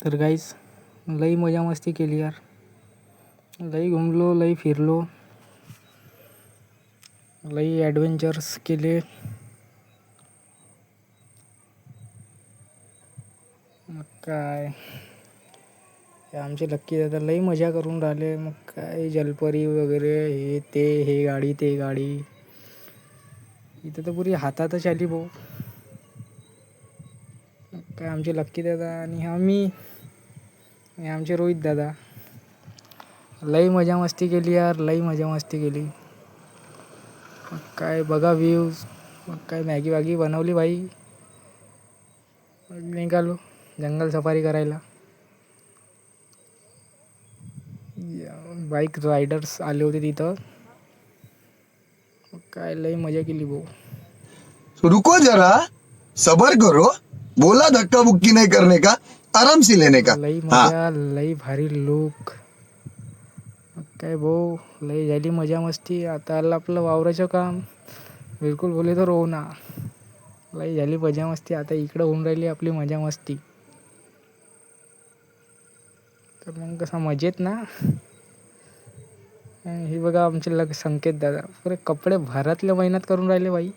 तर गाईस लई मजा मस्ती केली यार. लई घुमलो, लई फिरलो, लई ॲडव्हेंचर्स केले. मग काय हे आमचे लक्की दादा लई मजा करून राहिले. मग काय जलपरी वगैरे हे ते, हे गाडी ते गाडी, इथं तर पुरी हातातच आली भाऊ. मग काय आमचे लक्की दादा आणि आम्ही आणि आमचे रोहित दादा लई मजा मस्ती केली यार, लई मजा मस्ती केली. मग काय बघा व्ह्यूज. मग काय मॅगी वॅगी बनवली बाई. मग निघालो जंगल सफारी करायला. बाईक रायडर्स आले होते तिथं. मग काय लई मजा केली भाऊ. रुको जरा, सबर करो. बोला धक्का बुक्की नहीं करने का, आराम से लेने का. लई हाँ. मजा, लई भारी लुक. मग काय भाऊ लई झाली मजा मस्ती. आता आलं आपलं वावराचं काम. बिलकुल बोले तर हो ना. लई झाली मजा मस्ती. आता इकडं होऊन राहिली आपली मजा मस्ती. तर मग कसा मजेत ना. हे बघा आमचे संकेत दादा पुरे कपडे भरातल्या मेहनत करून राहिले बाई.